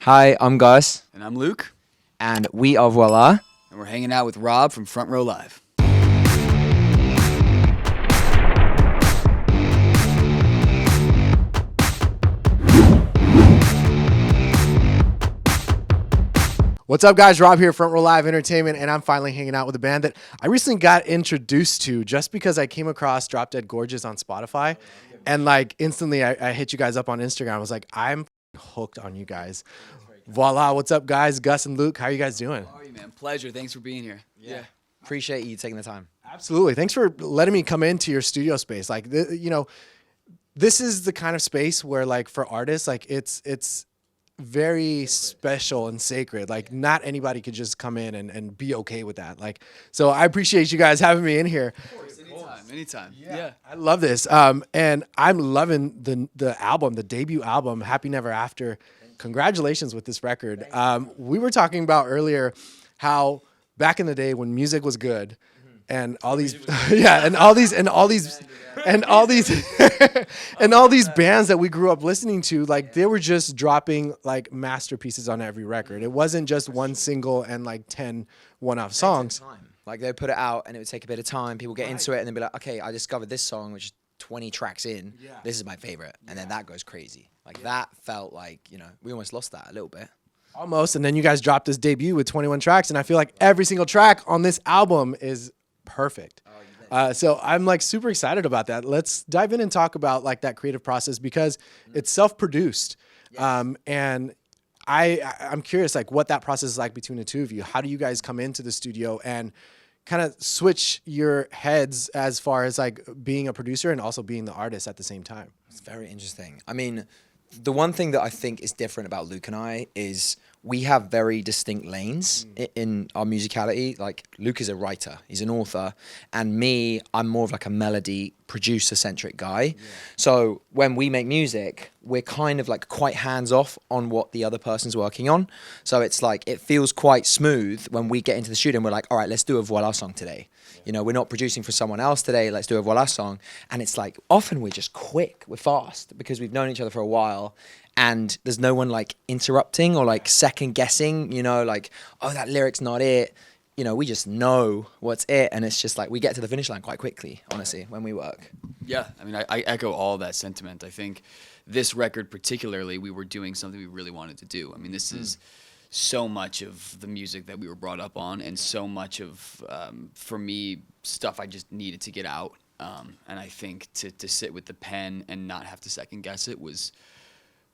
Hi, I'm Gus, And I'm Luke, and we are VOILÀ. and we're hanging out with Rob from Front Row Live. What's up, guys? Rob here, Front Row Live Entertainment, and I'm finally hanging out with a band that I recently got introduced to just because I came across Drop Dead Gorgeous on Spotify, and like instantly I hit you guys up on Instagram. I was like, I'm hooked on you guys. Voila! What's up, guys? Gus and Luke, how are you guys doing? How are you, man? Pleasure. Thanks for being here. Yeah. Appreciate you taking the time. Absolutely. Thanks for letting me come into your studio space. Like, this is the kind of space where, like, for artists, like it's very special and sacred. Like, not anybody could just come in and be okay with that. Like, so I appreciate you guys having me in here. Of course, anytime. Yeah. I love this. And I'm loving the album, the debut album, Happy Never After. Congratulations with this record. We were talking about earlier how back in the day when music was good, and all these and all these and all these and all these and all these bands that we grew up listening to, like, they were just dropping like masterpieces on every record. It wasn't just one single and like 10 one-off songs. Like, they'd put it out and it would take a bit of time. People get into it and then be like, okay, I discovered this song, which is 20 tracks in. Yeah. This is my favorite. And then that goes crazy. Like, that felt like, we almost lost that a little bit. Almost. And then you guys dropped this debut with 21 tracks, and I feel like every single track on this album is perfect. So I'm like super excited about that. Let's dive in and talk about like that creative process, because it's self-produced. And I'm curious, like, what that process is like between the two of you. How do you guys come into the studio and kind of switch your heads as far as like being a producer and also being the artist at the same time? It's very interesting. I mean, the one thing that I think is different about Luke and I is we have very distinct lanes in our musicality. Like, Luke is a writer, he's an author, and me, I'm more of like a melody producer-centric guy. Yeah. So when we make music, we're kind of like quite hands-off on what the other person's working on. So it's like, it feels quite smooth when we get into the studio and we're like, all right, let's do a Voila song today. We're not producing for someone else today. Let's do a Voila song. And it's like, often we're just quick, we're fast, because we've known each other for a while. And there's no one like interrupting or like second guessing, like, oh, that lyric's not it. We just know what's it. And it's just like, we get to the finish line quite quickly, honestly, when we work. Yeah, I mean, I echo all that sentiment. I think this record particularly, we were doing something we really wanted to do. I mean, this is so much of the music that we were brought up on, and so much of, for me, stuff I just needed to get out. And I think to sit with the pen and not have to second guess it was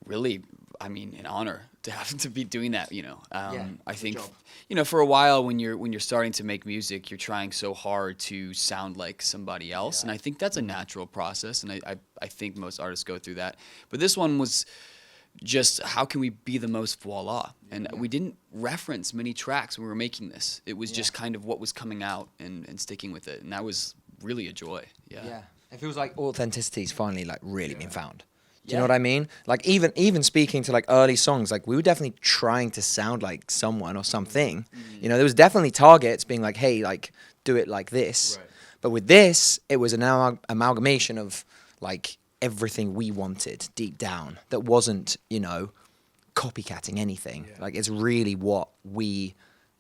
really, I mean, an honor to have to be doing that. I think, for a while when you're starting to make music, you're trying so hard to sound like somebody else, and I think that's a natural process, and I think most artists go through that. But this one was just, how can we be the most voila? And we didn't reference many tracks when we were making this. It was just kind of what was coming out and sticking with it, and that was really a joy. Yeah. It feels like authenticity's finally like really been found. Do you know what I mean? Like, even speaking to like early songs, like, we were definitely trying to sound like someone or something. There was definitely targets being like, hey, like, do it like this. Right. But with this, it was an amalgamation of like everything we wanted deep down that wasn't, copycatting anything. Yeah. Like, it's really what we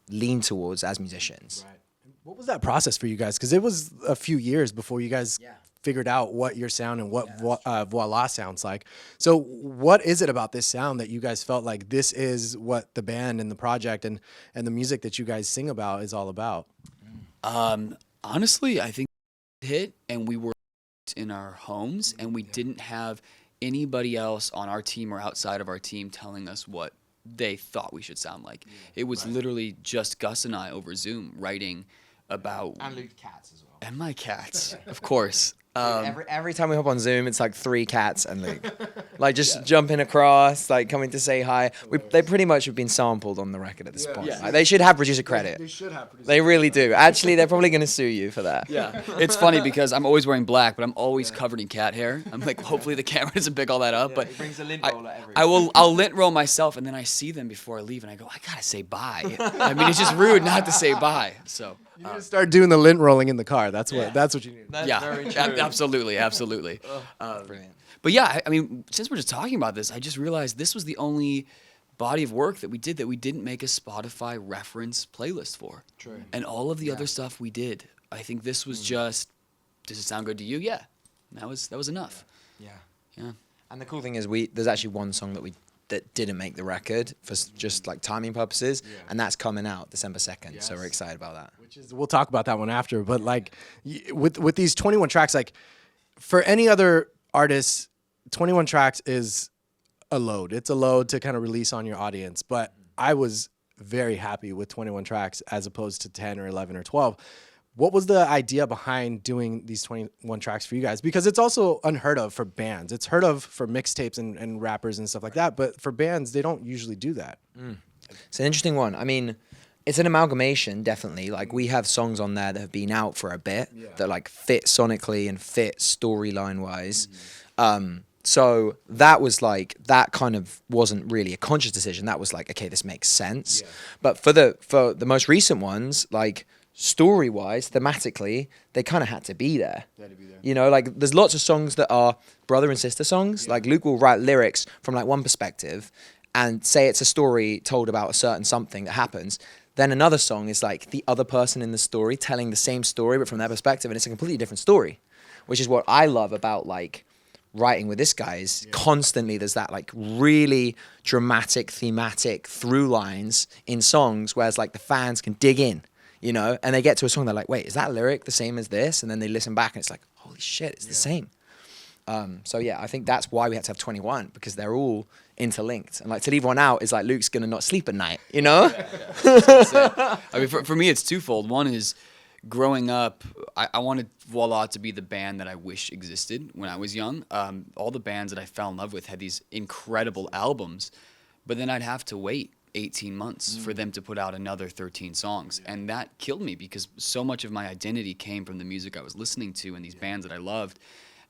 lean towards as musicians. Right. What was that process for you guys? Because it was a few years before you guys figured out what your sound and what Voila sounds like. So what is it about this sound that you guys felt like this is what the band and the project and the music that you guys sing about is all about? Honestly, I think it hit, and we were in our homes, and we didn't have anybody else on our team or outside of our team telling us what they thought we should sound like. It was literally just Gus and I over Zoom writing about... And Luke's cats as well. And my cats, of course. Every time we hop on Zoom, it's like 3 cats and Luke, like, just jumping across, like, coming to say hi. They pretty much have been sampled on the record at this point. Yeah. Like, they should have producer credit. They should have producer They really do. Actually, they're probably going to sue you for that. Yeah, it's funny because I'm always wearing black, but I'm always covered in cat hair. I'm like, hopefully the camera doesn't pick all that up. But he brings a lint roller everywhere. I'll lint roll myself, and then I see them before I leave, and I go, I gotta say bye. I mean, it's just rude not to say bye. So You need to start doing the lint rolling in the car. That's what you need. yeah, absolutely. Brilliant. But yeah, I mean, since we're just talking about this, I just realized this was the only body of work that we did that we didn't make a Spotify reference playlist for. True. And all of the other stuff we did. I think this was just, does it sound good to you? Yeah. That was enough. Yeah. Yeah. And the cool thing is there's actually one song that didn't make the record for just like timing purposes, and that's coming out December 2nd. So we're excited about that. We'll talk about that one after, but like with these 21 tracks, like for any other artist, 21 tracks is a load. It's a load to kind of release on your audience, but I was very happy with 21 tracks as opposed to 10 or 11 or 12. What was the idea behind doing these 21 tracks for you guys? Because it's also unheard of for bands. It's heard of for mixtapes and rappers and stuff like that, but for bands, they don't usually do that. It's an interesting one. I mean, it's an amalgamation, definitely. Like, we have songs on there that have been out for a bit that like fit sonically and fit storyline-wise. So that was like, that kind of wasn't really a conscious decision. That was like, okay, this makes sense. But for the most recent ones, like, story-wise, thematically, they kind of had to be there. You know, like, there's lots of songs that are brother and sister songs. Like, Luke will write lyrics from like one perspective and say it's a story told about a certain something that happens. Then another song is like the other person in the story telling the same story but from their perspective, and it's a completely different story, which is what I love about like writing with this guy is constantly there's that like really dramatic, thematic through lines in songs, whereas like the fans can dig in. You know, and they get to a song, they're like, wait, is that lyric the same as this? And then they listen back and it's like, holy shit, it's the same. So yeah, I think that's why we had to have 21, because they're all interlinked. And like, to leave one out is like, Luke's going to not sleep at night, you know? I mean, for me, it's twofold. One is growing up, I wanted VOILÄ to be the band that I wish existed when I was young. All the bands that I fell in love with had these incredible albums, but then I'd have to wait 18 months for them to put out another 13 songs. And that killed me because so much of my identity came from the music I was listening to and these bands that I loved.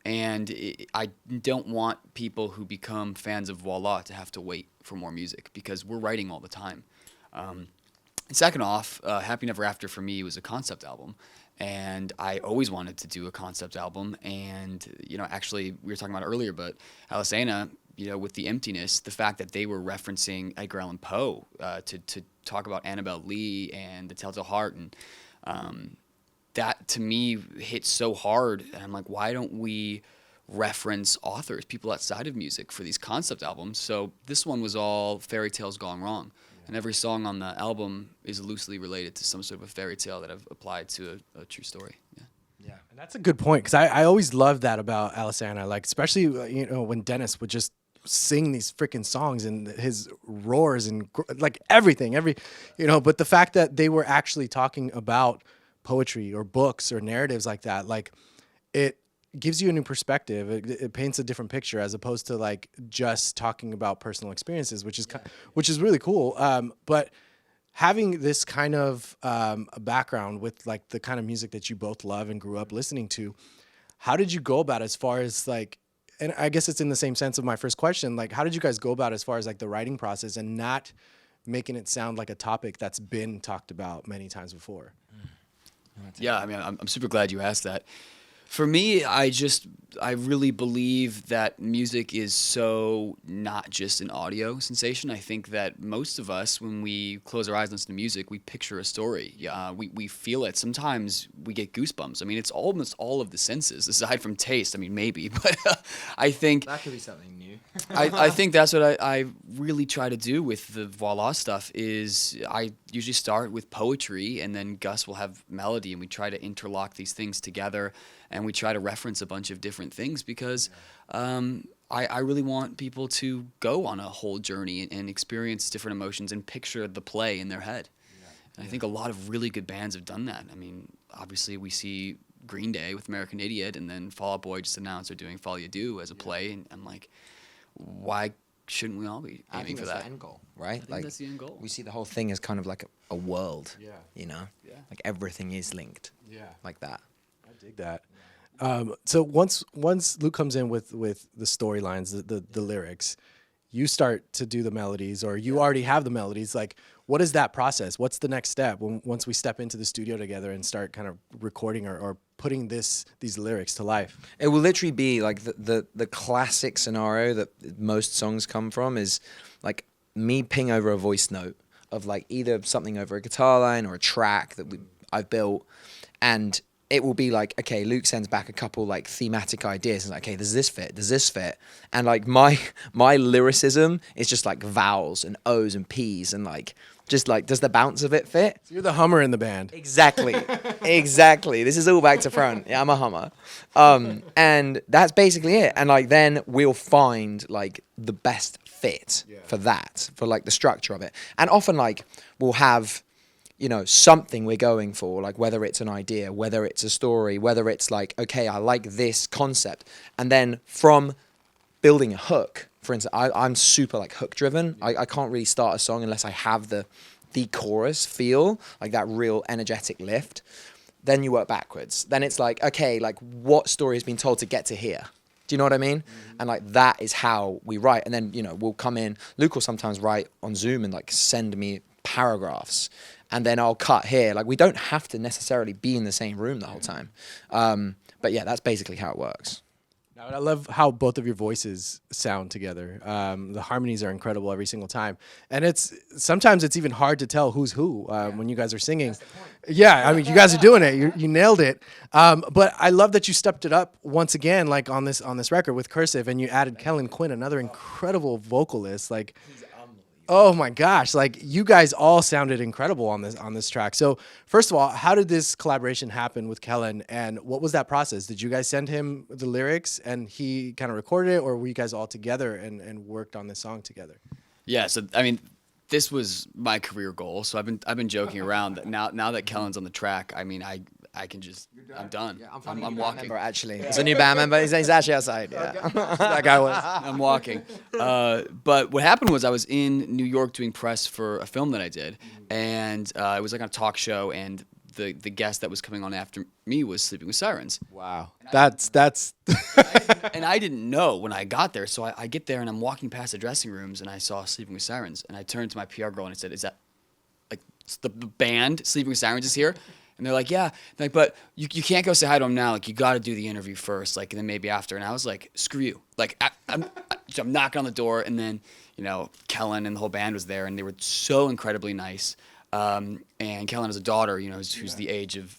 And I don't want people who become fans of VOILÄ to have to wait for more music because we're writing all the time. And second off, Happy Never After for me was a concept album. And I always wanted to do a concept album. And, you know, actually, we were talking about it earlier, but Alisena, you know, with The Emptiness, the fact that they were referencing Edgar Allan Poe to talk about Annabelle Lee and The Telltale Heart, and that to me hit so hard. And I'm like, why don't we reference authors, people outside of music, for these concept albums? So this one was all fairy tales gone wrong. And every song on the album is loosely related to some sort of a fairy tale that I've applied to a true story. Yeah, and that's a good point, because I always loved that about Alisena, like especially you know when Dennis would just sing these freaking songs and his roars and like everything, you know. But the fact that they were actually talking about poetry or books or narratives like that, like it gives you a new perspective. It paints a different picture as opposed to like just talking about personal experiences, which is really cool. But having this kind of a background with like the kind of music that you both love and grew up listening to, how did you go about as far as like, and I guess it's in the same sense of my first question, like how did you guys go about as far as like the writing process and not making it sound like a topic that's been talked about many times before? Yeah, I mean, I'm super glad you asked that. For me, I really believe that music is so not just an audio sensation. I think that most of us, when we close our eyes and listen to music, we picture a story. We feel it. Sometimes we get goosebumps. I mean, it's almost all of the senses, aside from taste. I mean, maybe, but I think That could be something new. I think that's what I really try to do with the VOILÄ stuff. Is I usually start with poetry, and then Gus will have melody, and we try to interlock these things together. And we try to reference a bunch of different things because I really want people to go on a whole journey and experience different emotions and picture the play in their head. And I think a lot of really good bands have done that. I mean, obviously we see Green Day with American Idiot, and then Fall Out Boy just announced they're doing Fall You Do as a play. And I'm like, why shouldn't we all be aiming for that? That's the end goal, right? I think that's the end goal. We see the whole thing as kind of like a world, you know? Yeah. Like everything is linked like that. I dig that. So once Luke comes in with the storylines, the lyrics, you start to do the melodies, or you already have the melodies. Like, what is that process? What's the next step once we step into the studio together and start kind of recording or putting these lyrics to life? It will literally be like the classic scenario that most songs come from is like me ping over a voice note of like either something over a guitar line or a track that I've built, and it will be like, okay, Luke sends back a couple like thematic ideas and like, okay, does this fit? Does this fit? And like my lyricism is just like vowels and O's and P's and like just like, does the bounce of it fit? So you're the hummer in the band. Exactly. Exactly. This is all back to front. Yeah, I'm a hummer. And that's basically it. And like then we'll find like the best fit for that, for like the structure of it. And often like we'll have, you know, something we're going for, like whether it's an idea, whether it's a story, whether it's like, okay, I like this concept. And then from building a hook, for instance, I'm super like hook driven. I can't really start a song unless I have the chorus feel, like that real energetic lift. Then you work backwards. Then it's like, okay, like what story has been told to get to here? Do you know what I mean? And like that is how we write. And then, you know, we'll come in, Luke will sometimes write on Zoom and like send me paragraphs. And then I'll cut here. Like we don't have to necessarily be in the same room the whole time. But yeah, that's basically how it works. Now, I love how both of your voices sound together. The harmonies are incredible every single time, and sometimes it's even hard to tell who's who when you guys are singing. Yeah, I mean, you guys are doing it. You nailed it. But I love that you stepped it up once again, like on this record with Cursive, and you added Kellin Quinn, another incredible vocalist. Like, oh my gosh, like you guys all sounded incredible on this track. So first of all, how did this collaboration happen with Kellin, and what was that process? Did you guys send him the lyrics and he kind of recorded it, or were you guys all together and worked on this song together? Yeah, so I mean, this was my career goal. So I've been joking around that now that Kellen's on the track, I mean, I can just, I'm done. Yeah, I'm walking. Member, actually. It's a new band member. He's actually outside. Yeah. That guy was. I'm walking. But what happened was I was in New York doing press for a film that I did, and it was like on a talk show, and the guest that was coming on after me was Sleeping with Sirens. Wow, that's. And I didn't know when I got there, so I get there and I'm walking past the dressing rooms and I saw Sleeping with Sirens, and I turned to my PR girl and I said, "Is that like the band Sleeping with Sirens is here?" And they're like, "Yeah." They're like, "But you can't go say hi to him now. Like, you got to do the interview first, like, and then maybe after." And I was like, "Screw you!" Like, I'm knocking on the door, and then you know, Kellin and the whole band was there, and they were so incredibly nice. And Kellin has a daughter, you know, who's the age of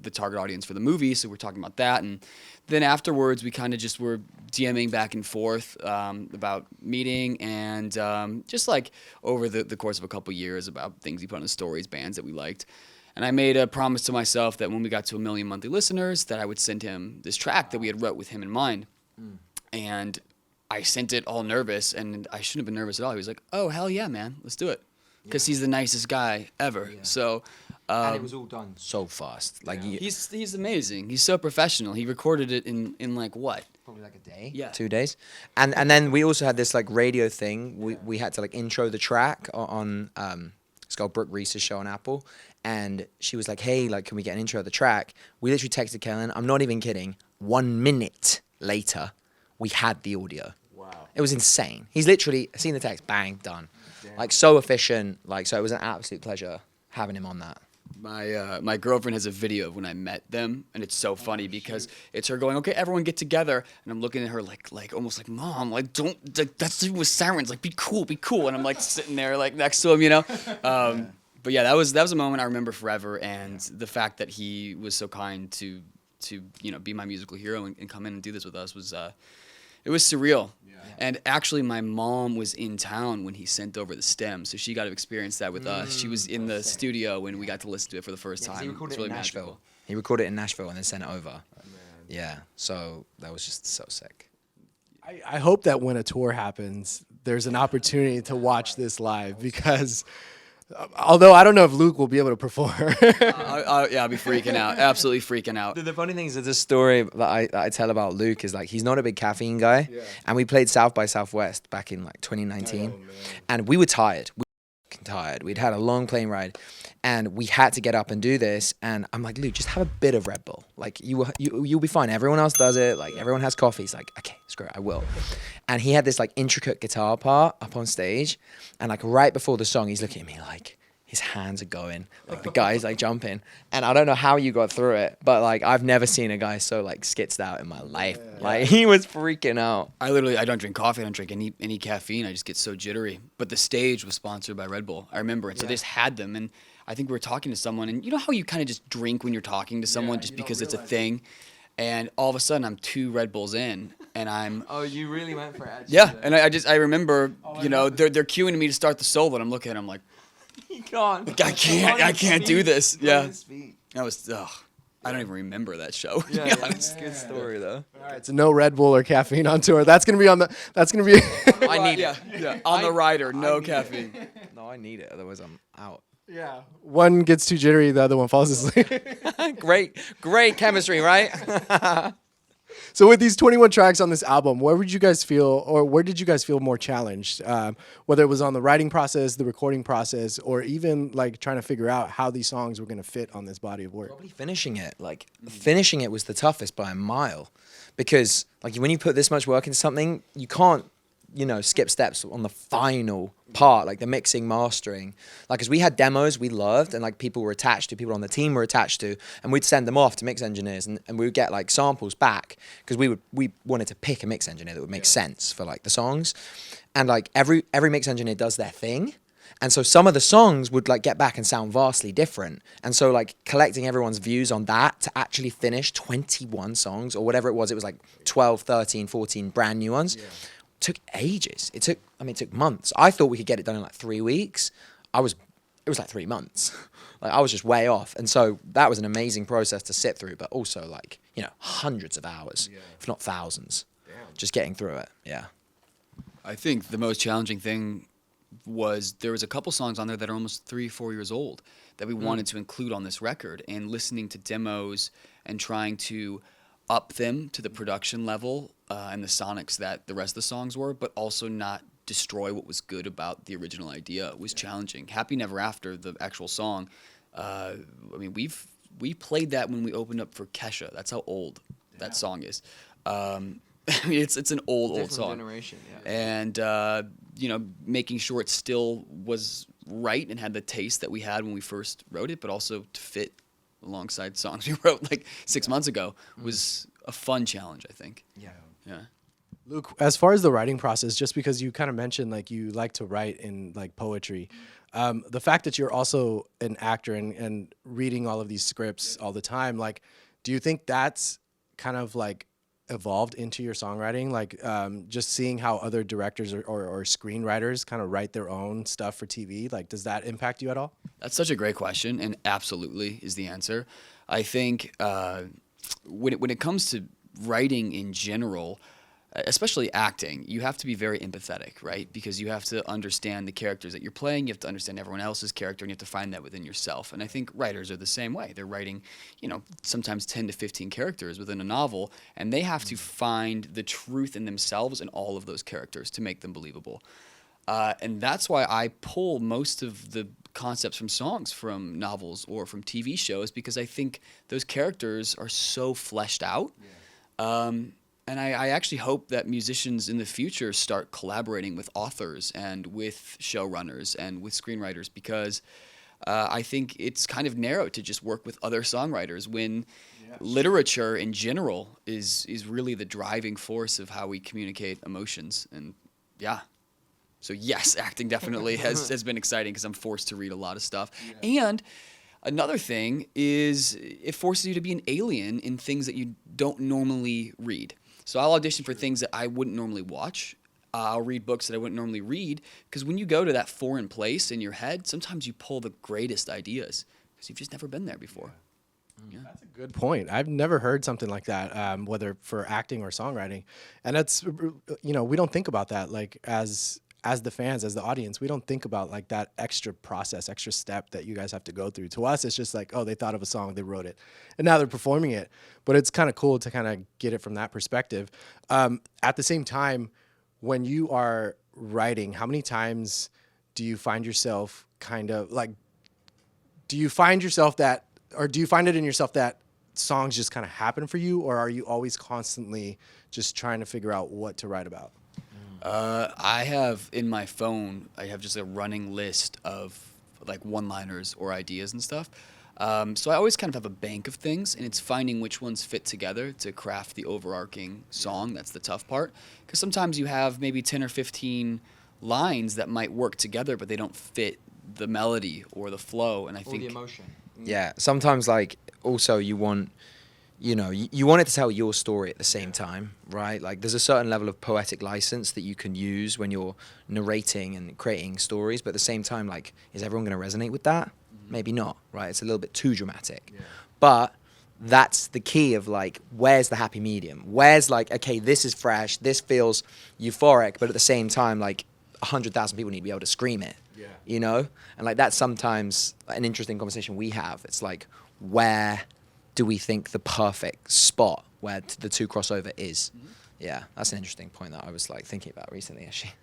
the target audience for the movie, so we're talking about that. And then afterwards, we kind of just were DMing back and forth about meeting, and just like over the course of a couple years about things he put on his stories, bands that we liked. And I made a promise to myself that when we got to 1 million monthly listeners, that I would send him this track that we had wrote with him in mind. And I sent it all nervous, and I shouldn't have been nervous at all. He was like, "Oh, hell yeah, man, let's do it." Because he's the nicest guy ever. Yeah. So, and it was all done so fast. Like he's amazing. He's so professional. He recorded it in like what? Probably like a day. Yeah. 2 days. And then we also had this like radio thing. We had to like intro the track on it's called Brooke Reese's show on Apple. And she was like, "Hey, like, can we get an intro of the track?" We literally texted Kellin. I'm not even kidding. 1 minute later, we had the audio. Wow. It was insane. He's literally seen the text, bang, done. Damn. Like so efficient. Like, so it was an absolute pleasure having him on that. My girlfriend has a video of when I met them, and it's so funny because it's her going, "Okay, everyone get together," and I'm looking at her like almost like, "Mom, like don't that's with Sirens, like be cool," and I'm like sitting there like next to him, you know. But yeah, that was a moment I remember forever, and the fact that he was so kind to you know be my musical hero and come in and do this with us was it was surreal. And actually, my mom was in town when he sent over the stem, so she got to experience that with us. She was in the studio when we got to listen to it for the first time. He recorded it's really it in Nashville. magical. He recorded it in Nashville and then sent it over. Yeah, so that was just so sick. I hope that when a tour happens, there's an opportunity to watch this live, because although I don't know if Luke will be able to perform. I'll be freaking out, absolutely freaking out. The funny thing is that the story that I tell about Luke is like he's not a big caffeine guy, and we played South by Southwest back in like 2019, and we were tired. We'd had a long plane ride, and we had to get up and do this. And I'm like, "Luke, just have a bit of Red Bull. Like you'll be fine. Everyone else does it. Like everyone has coffee." He's like, "Okay, screw it, I will." And he had this like intricate guitar part up on stage, and like right before the song, he's looking at me like, his hands are going, like the guy's like jumping, and I don't know how you got through it, but like I've never seen a guy so like skitzed out in my life. Like he was freaking out. I don't drink coffee. I don't drink any caffeine. I just get so jittery. But the stage was sponsored by Red Bull. I remember, and so they just had them. And I think we were talking to someone, and you know how you kind of just drink when you're talking to someone just because it's a thing. And all of a sudden, I'm 2 Red Bulls in, and I'm. Oh, you really went for it. Yeah, and I remember, they're cueing me to start the solo, and I'm looking at them like, You can't. I can't do this. Yeah, that was. I don't even remember that show. Yeah, it's a good story though. All right, so no Red Bull or caffeine on tour. That's gonna be on the. That's gonna be. I need Yeah, it. yeah. On the rider, no caffeine. No, I need it. Otherwise, I'm out. Yeah. One gets too jittery, the other one falls asleep. Great chemistry, right? So with these 21 tracks on this album, where did you guys feel more challenged? Whether it was on the writing process, the recording process, or even like trying to figure out how these songs were going to fit on this body of work? Probably finishing it. Like finishing it was the toughest by a mile, because like when you put this much work into something, you can't, skip steps on the final part, like the mixing, mastering. Like, as we had demos we loved, and like people on the team were attached to, and we'd send them off to mix engineers, and we would get like samples back, because we wanted to pick a mix engineer that would make sense for like the songs, and like every mix engineer does their thing. And so some of the songs would like get back and sound vastly different. And so like collecting everyone's views on that to actually finish 21 songs or whatever it was like 12, 13, 14 brand new ones. Took ages. It took months. I thought we could get it done in like 3 weeks. It was like 3 months. Like I was just way off. And so that was an amazing process to sit through, but also like, hundreds of hours, if not thousands, just getting through it. Yeah. I think the most challenging thing was there was a couple songs on there that are almost 3-4 years old that we wanted to include on this record, and listening to demos and trying to up them to the production level and the sonics that the rest of the songs were, but also not destroy what was good about the original idea was challenging. Happy Never After, the actual song, we played that when we opened up for Kesha. That's how old that song is. It's an old song. Generation, And making sure it still was right and had the taste that we had when we first wrote it, but also to fit alongside songs we wrote like 6 months ago was a fun challenge, I think. Yeah. Luke, as far as the writing process, just because you kind of mentioned like you like to write in like poetry, the fact that you're also an actor and reading all of these scripts all the time, like, do you think that's kind of like evolved into your songwriting? Like just seeing how other directors or screenwriters kind of write their own stuff for TV, like does that impact you at all? That's such a great question, and absolutely is the answer. I think when it comes to writing in general, especially acting, you have to be very empathetic, right? Because you have to understand the characters that you're playing, you have to understand everyone else's character, and you have to find that within yourself. And I think writers are the same way. They're writing, sometimes 10 to 15 characters within a novel, and they have to find the truth in themselves and all of those characters to make them believable. And that's why I pull most of the concepts from songs from novels or from TV shows, because I think those characters are so fleshed out. And I actually hope that musicians in the future start collaborating with authors and with showrunners and with screenwriters, because I think it's kind of narrow to just work with other songwriters when literature in general is really the driving force of how we communicate emotions. And so yes, acting definitely has been exciting because I'm forced to read a lot of stuff. And another thing is it forces you to be an alien in things that you don't normally read. So I'll audition for things that I wouldn't normally watch. I'll read books that I wouldn't normally read, because when you go to that foreign place in your head, sometimes you pull the greatest ideas because you've just never been there before. Yeah. That's a good point. I've never heard something like that, whether for acting or songwriting. And that's, we don't think about that, like as the fans, as the audience, we don't think about like that extra process, extra step that you guys have to go through. To us, it's just like, oh, they thought of a song, they wrote it, and now they're performing it. But it's kind of cool to kind of get it from that perspective. At the same time, when you are writing, how many times do you find yourself kind of like, do you find it in yourself that songs just kind of happen for you, or are you always constantly just trying to figure out what to write about? I have in my phone, I have just a running list of like one-liners or ideas and stuff. So I always kind of have a bank of things, and it's finding which ones fit together to craft the overarching song. That's the tough part, because sometimes you have maybe 10 or 15 lines that might work together, but they don't fit the melody or the flow. And I think the emotion. Yeah, sometimes like also you want, you want it to tell your story at the same time, right? Like there's a certain level of poetic license that you can use when you're narrating and creating stories, but at the same time, like, is everyone going to resonate with that? Maybe not, right? It's a little bit too dramatic. Yeah. But that's the key of like, where's the happy medium? Where's like, okay, this is fresh, this feels euphoric, but at the same time, like 100,000 people need to be able to scream it, And like that's sometimes an interesting conversation we have. It's like, where do we think the perfect spot where the two crossover is? Yeah, that's an interesting point that I was like thinking about recently, actually.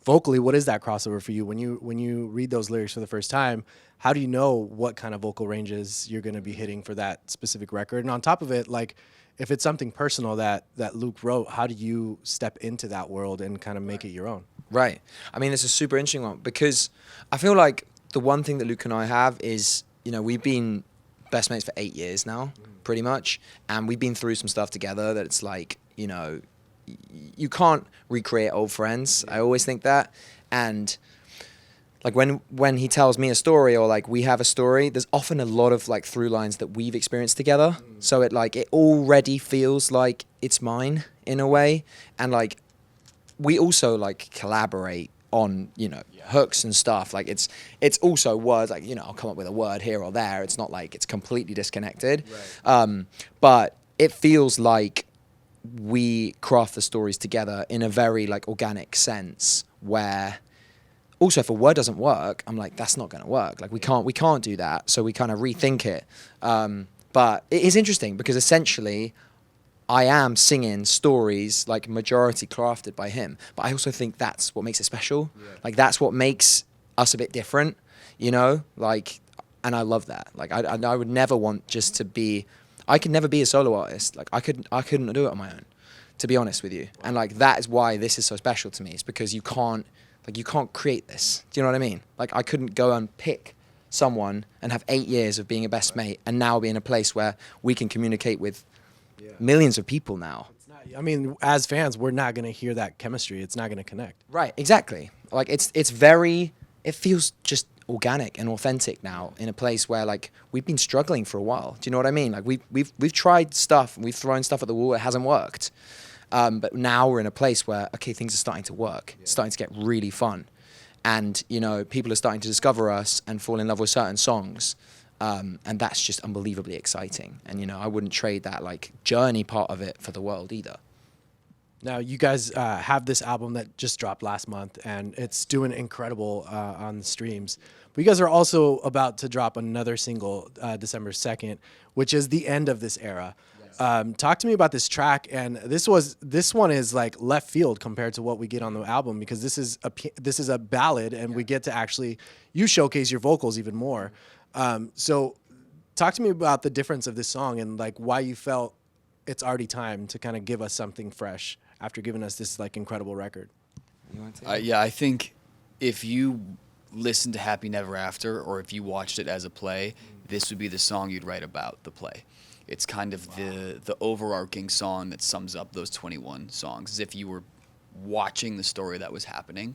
Vocally, what is that crossover for you? When you read those lyrics for the first time, how do you know what kind of vocal ranges you're going to be hitting for that specific record? And on top of it, like, if it's something personal that Luke wrote, how do you step into that world and kind of make it your own? Right. I mean, it's a super interesting one because I feel like the one thing that Luke and I have is, we've been best mates for 8 years now, pretty much. And we've been through some stuff together that it's like, you can't recreate old friends. I always think that. And like when he tells me a story or like we have a story, there's often a lot of like through lines that we've experienced together. So it already feels like it's mine in a way. And like we also like collaborate on, hooks and stuff. Like it's also words like, I'll come up with a word here or there. It's not like it's completely disconnected. Right. But it feels like we craft the stories together in a very like organic sense where also if a word doesn't work, I'm like, that's not going to work. Like we can't do that. So we kind of rethink it. But it is interesting because essentially I am singing stories like majority crafted by him. But I also think that's what makes it special. Yeah. Like that's what makes us a bit different, like, and I love that. Like I would never want just to be, I could never be a solo artist. Like I couldn't do it on my own, to be honest with you. Wow. And like that is why this is so special to me. It's because you can't create this. Do you know what I mean? Like I couldn't go and pick someone and have 8 years of being a best mate and now be in a place where we can communicate with millions of people now. As fans, we're not going to hear that chemistry. It's not going to connect. Right, exactly. Like it feels just organic and authentic now in a place where like we've been struggling for a while. Do you know what I mean? Like we've tried stuff and we've thrown stuff at the wall. It hasn't worked. But now we're in a place where, okay, things are starting to work. It's starting to get really fun. And, people are starting to discover us and fall in love with certain songs. And that's just unbelievably exciting. And, I wouldn't trade that like journey part of it for the world either. Now, you guys have this album that just dropped last month, and it's doing incredible on the streams. But you guys are also about to drop another single December 2nd, which is the end of this era. Yes. Talk to me about this track. And this one is like left field compared to what we get on the album, because this is a ballad, and we get to actually you showcase your vocals even more. So talk to me about the difference of this song and like why you felt it's already time to kind of give us something fresh after giving us this like incredible record. Yeah, I think if you listen to Happy Never After, or if you watched it as a play, this would be the song you'd write about the play. It's kind of the overarching song that sums up those 21 songs. As if you were watching the story that was happening,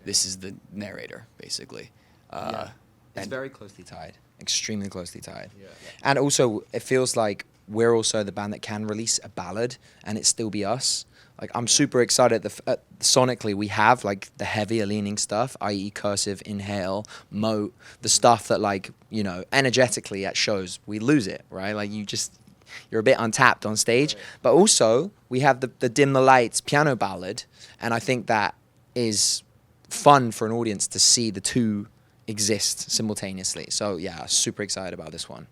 this is the narrator, basically. It's very closely tied, extremely closely tied. Yeah. And also, it feels like we're also the band that can release a ballad and it still be us. Like, I'm super excited. Sonically, we have like the heavier leaning stuff, i.e. Cursive, Inhale, Moat, the stuff that like, energetically at shows, we lose it, right? Like you're a bit untapped on stage. Right. But also, we have the Dim the Lights piano ballad. And I think that is fun for an audience to see the two exist simultaneously. So yeah, super excited about this one.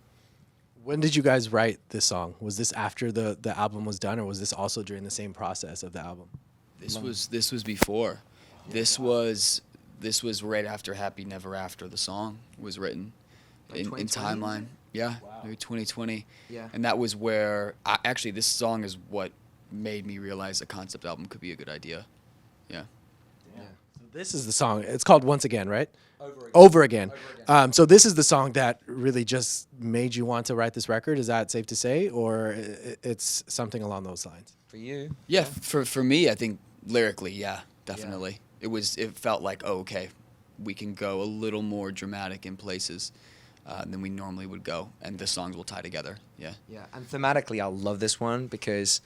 When did you guys write this song? Was this after the album was done, or was this also during the same process of the album? This was before. This was right after Happy Never After the song was written. Like in timeline. Yeah, wow. Maybe 2020. Yeah. And that was where actually this song is what made me realize a concept album could be a good idea. Yeah. Yeah. This is the song. It's called Once Again, right? Over Again. So this is the song that really just made you want to write this record. Is that safe to say, or it's something along those lines? For you? Yeah, for me, I think lyrically, yeah, definitely. It felt like, oh, okay, we can go a little more dramatic in places than we normally would go, and the songs will tie together. Yeah. Yeah, and thematically, I love this one because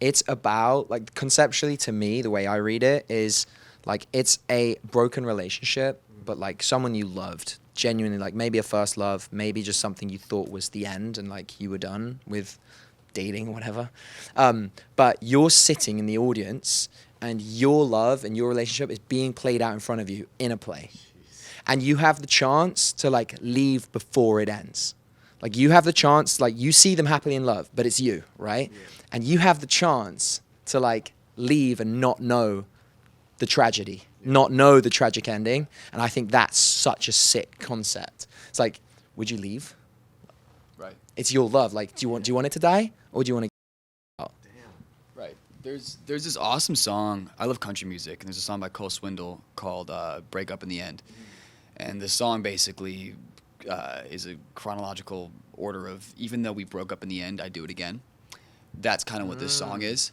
it's about, like, conceptually to me, the way I read it is, like, it's a broken relationship, but, like, someone you loved, genuinely, like, maybe a first love, maybe just something you thought was the end and, like, you were done with dating or whatever. But you're sitting in the audience and your love and your relationship is being played out in front of you in a play. And you have the chance to, like, leave before it ends. Like, you have the chance, like, you see them happily in love, but it's you, right? Yeah. And you have the chance to, like, leave and not know the tragedy, not know the tragic ending. And I think that's such a sick concept. It's like, would you leave? Right. It's your love. Like, do you want it to die, or do you want to get out? Right. There's this awesome song. I love country music, and there's a song by Cole Swindle called "Break Up in the End," and the song basically is a chronological order of, even though we broke up in the end, I do it again. That's kind of what this song is.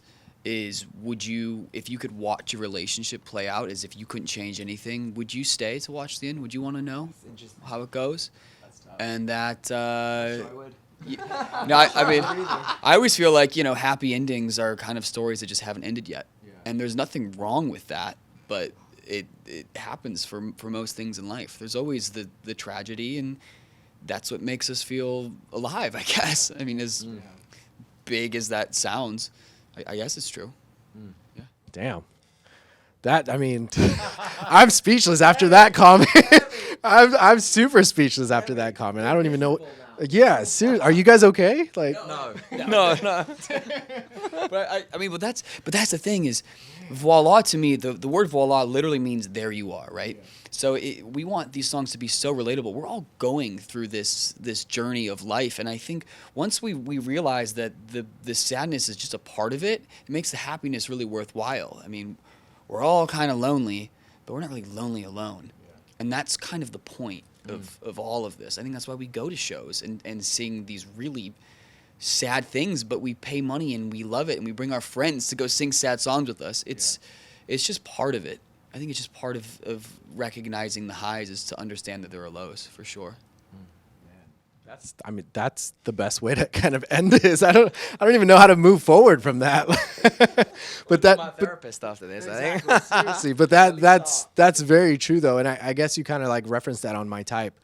Would you, if you could watch your relationship play out as if you couldn't change anything, would you stay to watch the end? Would you want to know how it goes? And that, Sure I would. no, I mean, I always feel like, happy endings are kind of stories that just haven't ended yet. Yeah. And there's nothing wrong with that, but it happens for most things in life. There's always the tragedy, and that's what makes us feel alive, I guess. I mean, as big as that sounds, I guess it's true. Yeah. Damn. That, I mean, I'm speechless after that comment. I'm super speechless after that comment. I don't even know. Yeah, seriously. Are you guys okay? Like, No. But that's the thing is, voila, to me, the word voila literally means there you are, right? Yeah. So we want these songs to be so relatable. We're all going through this journey of life, and I think once we realize that the sadness is just a part of it, it makes the happiness really worthwhile. I mean, we're all kind of lonely, but we're not really lonely alone. Yeah. And that's kind of the point of all of this. I think that's why we go to shows and sing these really sad things, but we pay money and we love it, and we bring our friends to go sing sad songs with us. It's just part of it. I think it's just part of recognizing the highs is to understand that there are lows, for sure. That's the best way to kind of end this. I don't even know how to move forward from that. But that, my therapist after this, exactly, I think. Seriously, but that's very true though, and I guess you kind of like referenced that on My Type,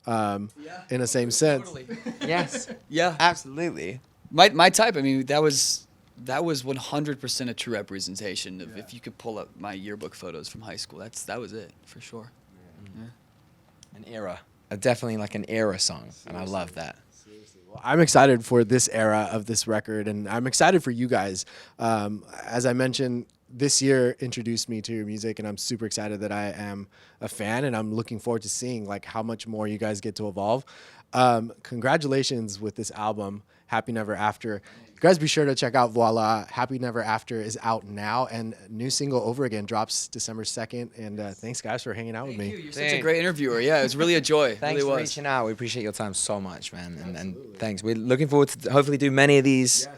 in the same sense. Totally. Yes. Yeah. Absolutely. My Type. I mean, that was 100% a true representation of if you could pull up my yearbook photos from high school. That was it for sure. Yeah. An era. Definitely like an era song, and I love that. Well, I'm excited for this era of this record, and I'm excited for you guys. As I mentioned, this year introduced me to your music, and I'm super excited that I am a fan, and I'm looking forward to seeing like how much more you guys get to evolve. Congratulations with this album, Happy Never After. You guys be sure to check out Voila. Happy Never After is out now, and new single Over Again drops December 2nd. And thanks, guys, for hanging out with me. You're such a great interviewer. Yeah, it was really a joy. Thanks really for reaching out. We appreciate your time so much, man. And thanks. We're looking forward to hopefully do many of these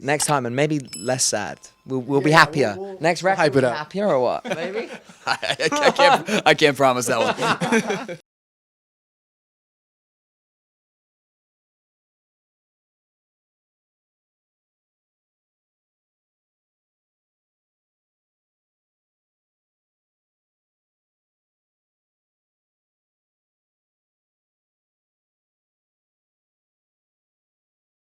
next time, and maybe less sad. We'll be happier. Next record, hype it up. Happier or what? Maybe. I can't promise that one.